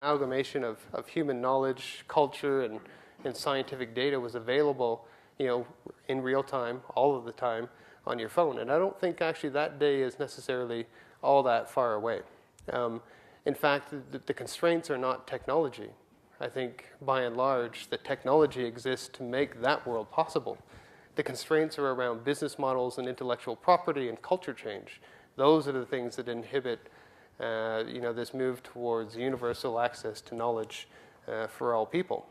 amalgamation of human knowledge, culture, and scientific data was available, in real time, all of the time, on your phone. And I don't think actually that day is necessarily all that far away. In fact, the constraints are not technology. I think, by and large, the technology exists to make that world possible. The constraints are around business models and intellectual property and culture change. Those are the things that inhibit this move towards universal access to knowledge for all people.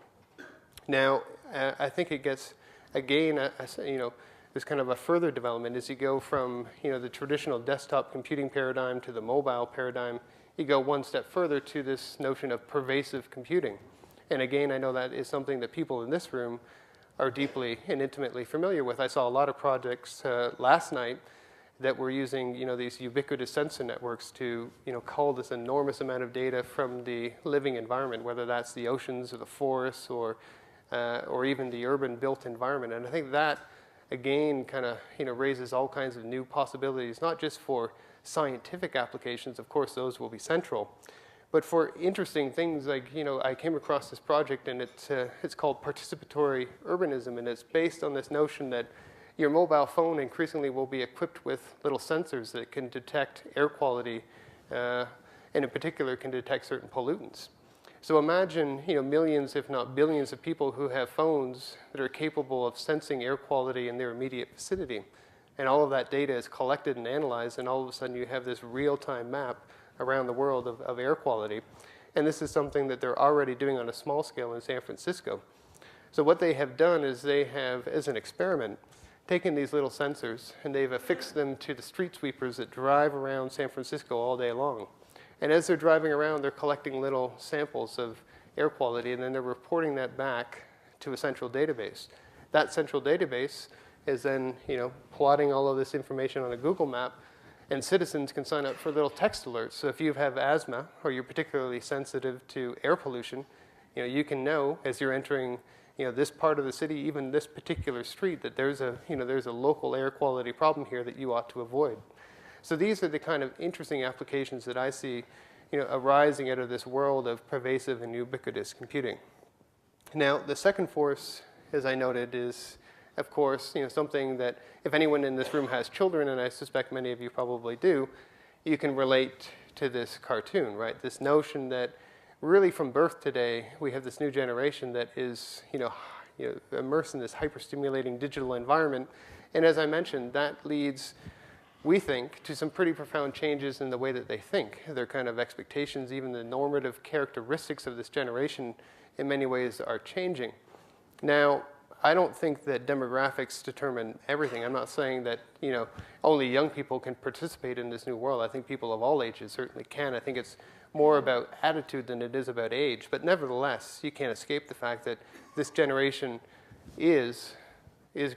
Now, I think it gets, again, there's kind of a further development as you go from the traditional desktop computing paradigm to the mobile paradigm. You go one step further to this notion of pervasive computing. And again, I know that is something that people in this room are deeply and intimately familiar with. I saw a lot of projects last night that were using these ubiquitous sensor networks to cull this enormous amount of data from the living environment, whether that's the oceans or the forests or even the urban built environment. And I think that again kind of raises all kinds of new possibilities, not just for scientific applications, of course those will be central, but for interesting things like, I came across this project and it's called participatory urbanism, and it's based on this notion that your mobile phone increasingly will be equipped with little sensors that can detect air quality, and in particular can detect certain pollutants. So imagine, millions, if not billions of people who have phones that are capable of sensing air quality in their immediate vicinity. And all of that data is collected and analyzed, and all of a sudden you have this real-time map around the world of air quality. And this is something that they're already doing on a small scale in San Francisco. So what they have done is they have, as an experiment, taken these little sensors and they've affixed them to the street sweepers that drive around San Francisco all day long. And as they're driving around, they're collecting little samples of air quality, and then they're reporting that back to a central database. That central database is then, plotting all of this information on a Google map, and citizens can sign up for little text alerts. So if you have asthma or you're particularly sensitive to air pollution, you can know as you're entering this part of the city, even this particular street, that there's a local air quality problem here that you ought to avoid. So these are the kind of interesting applications that I see arising out of this world of pervasive and ubiquitous computing. Now, the second force, as I noted, is, of course, something that if anyone in this room has children, and I suspect many of you probably do, you can relate to this cartoon, right? This notion that really from birth today, we have this new generation that is, immersed in this hyper-stimulating digital environment. And as I mentioned, that leads, we think, to some pretty profound changes in the way that they think. Their kind of expectations, even the normative characteristics of this generation, in many ways are changing. Now, I don't think that demographics determine everything. I'm not saying that, only young people can participate in this new world. I think people of all ages certainly can. I think it's more about attitude than it is about age. But nevertheless, you can't escape the fact that this generation is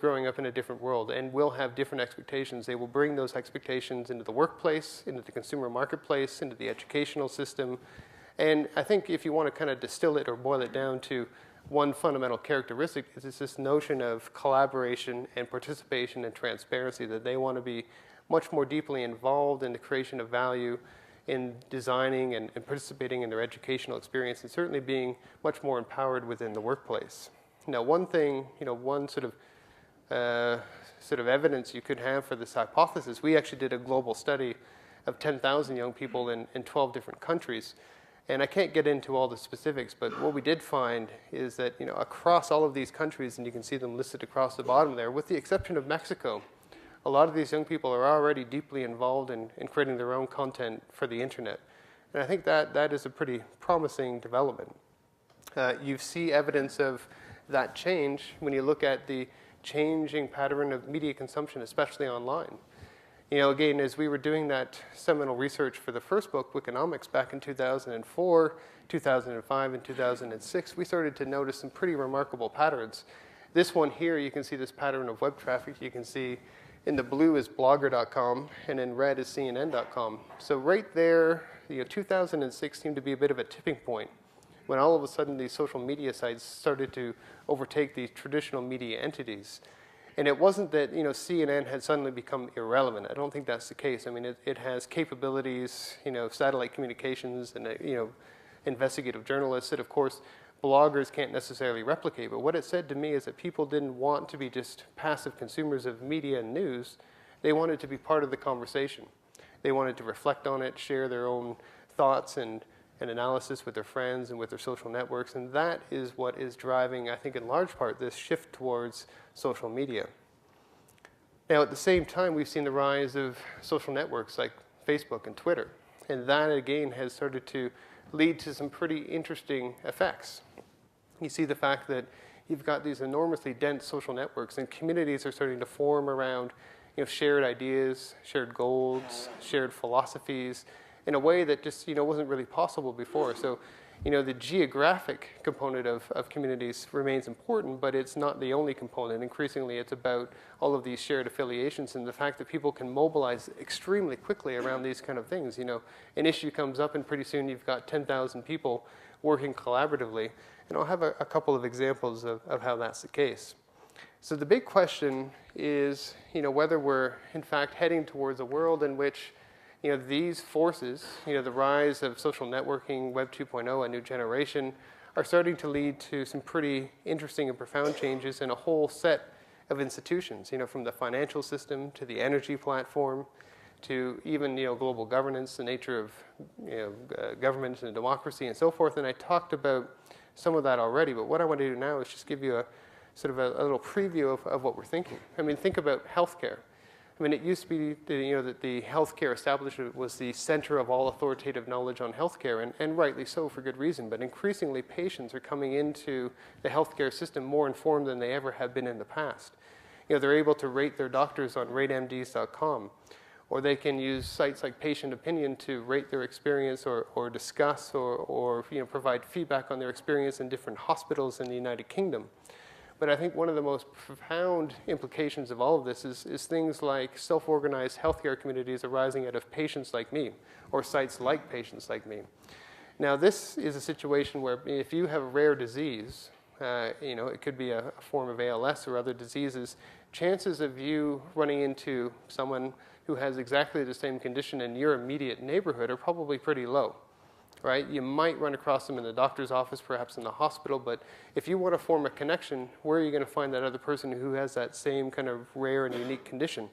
growing up in a different world and will have different expectations. They will bring those expectations into the workplace, into the consumer marketplace, into the educational system. And I think if you want to kind of distill it or boil it down to one fundamental characteristic, is this notion of collaboration and participation and transparency, that they want to be much more deeply involved in the creation of value, in designing and participating in their educational experience, and certainly being much more empowered within the workplace. Now, one thing, one sort of evidence you could have for this hypothesis, we actually did a global study of 10,000 young people in 12 different countries. And I can't get into all the specifics, but what we did find is that, across all of these countries, and you can see them listed across the bottom there, with the exception of Mexico, a lot of these young people are already deeply involved in creating their own content for the internet. And I think that is a pretty promising development. You see evidence of that change when you look at the changing pattern of media consumption, especially online. Again, as we were doing that seminal research for the first book, Wikinomics, back in 2004, 2005, and 2006, we started to notice some pretty remarkable patterns. This one here, you can see this pattern of web traffic. You can see in the blue is blogger.com, and in red is CNN.com. So right there, 2006 seemed to be a bit of a tipping point when all of a sudden these social media sites started to overtake these traditional media entities. And it wasn't that CNN had suddenly become irrelevant. I don't think that's the case. I mean, it has capabilities, satellite communications, and investigative journalists that, of course, bloggers can't necessarily replicate. But what it said to me is that people didn't want to be just passive consumers of media and news. They wanted to be part of the conversation. They wanted to reflect on it, share their own thoughts and analysis with their friends and with their social networks. And that is what is driving, I think, in large part, this shift towards social media. Now, at the same time, we've seen the rise of social networks like Facebook and Twitter. And that, again, has started to lead to some pretty interesting effects. You see the fact that you've got these enormously dense social networks, and communities are starting to form around shared ideas, shared goals, shared philosophies, in a way that just wasn't really possible before. So the geographic component of communities remains important, but it's not the only component. Increasingly, it's about all of these shared affiliations and the fact that people can mobilize extremely quickly around these kind of things. An issue comes up, and pretty soon you've got 10,000 people working collaboratively. And I'll have a couple of examples of how that's the case. So the big question is, whether we're in fact heading towards a world in which these forces, the rise of social networking, Web 2.0, a new generation, are starting to lead to some pretty interesting and profound changes in a whole set of institutions, from the financial system to the energy platform to even, global governance, the nature of government and democracy and so forth. And I talked about some of that already, but what I want to do now is just give you a sort of a little preview of what we're thinking. I mean, think about healthcare. I mean, it used to be that the healthcare establishment was the center of all authoritative knowledge on healthcare, and rightly so for good reason. But increasingly, patients are coming into the healthcare system more informed than they ever have been in the past. They're able to rate their doctors on ratemds.com, or they can use sites like Patient Opinion to rate their experience or discuss or provide feedback on their experience in different hospitals in the United Kingdom. But I think one of the most profound implications of all of this is things like self-organized healthcare communities arising out of patients like me, or sites like patients like me. Now, this is a situation where if you have a rare disease, it could be a form of ALS or other diseases, chances of you running into someone who has exactly the same condition in your immediate neighborhood are probably pretty low. Right? You might run across them in the doctor's office, perhaps in the hospital, but if you want to form a connection, where are you going to find that other person who has that same kind of rare and unique condition?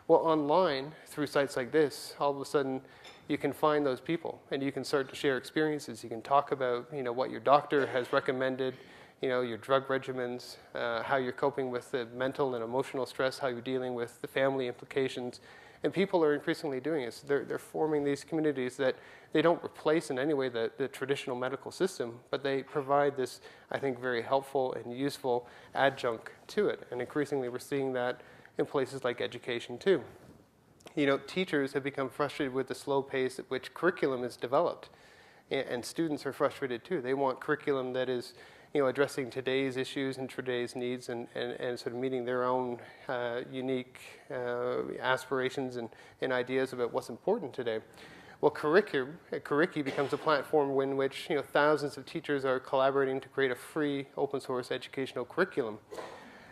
Well, online, through sites like this, all of a sudden, you can find those people, and you can start to share experiences. You can talk about, what your doctor has recommended, your drug regimens, how you're coping with the mental and emotional stress, how you're dealing with the family implications. And people are increasingly doing this. They're forming these communities that they don't replace in any way the traditional medical system, but they provide this, I think, very helpful and useful adjunct to it. And increasingly, we're seeing that in places like education, too. Teachers have become frustrated with the slow pace at which curriculum is developed. And students are frustrated, too. They want curriculum that is addressing today's issues and today's needs and sort of meeting their own unique aspirations and ideas about what's important today. Well, Curriki becomes a platform in which thousands of teachers are collaborating to create a free open source educational curriculum.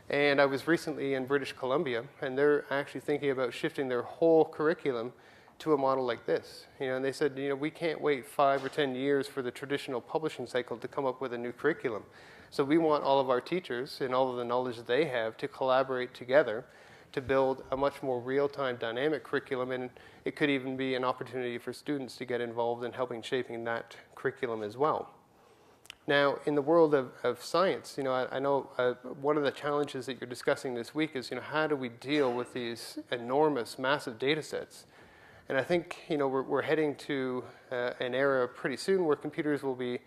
And I was recently in British Columbia, and they're actually thinking about shifting their whole curriculum to a model like this. And they said, we can't wait 5 or 10 years for the traditional publishing cycle to come up with a new curriculum. So we want all of our teachers and all of the knowledge that they have to collaborate together to build a much more real-time dynamic curriculum, and it could even be an opportunity for students to get involved in helping shaping that curriculum as well. Now, in the world of science, I know one of the challenges that you're discussing this week is, how do we deal with these enormous, massive data sets? And I think, we're heading to an era pretty soon where computers will be,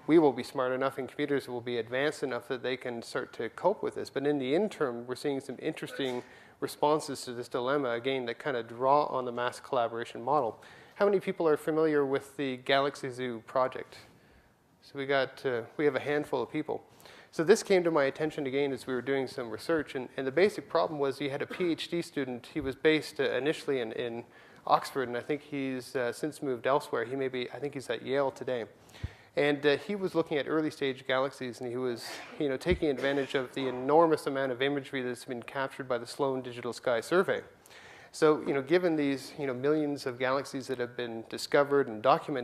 we will be smart enough and computers will be advanced enough that they can start to cope with this. But in the interim, we're seeing some interesting responses to this dilemma, again, that kind of draw on the mass collaboration model. How many people are familiar with the Galaxy Zoo project? So we have a handful of people. So this came to my attention again as we were doing some research, and the basic problem was you had a PhD student. He was based initially in Oxford, and I think he's since moved elsewhere. I think he's at Yale today. And he was looking at early stage galaxies, and he was taking advantage of the enormous amount of imagery that's been captured by the Sloan Digital Sky Survey. So given these millions of galaxies that have been discovered and documented,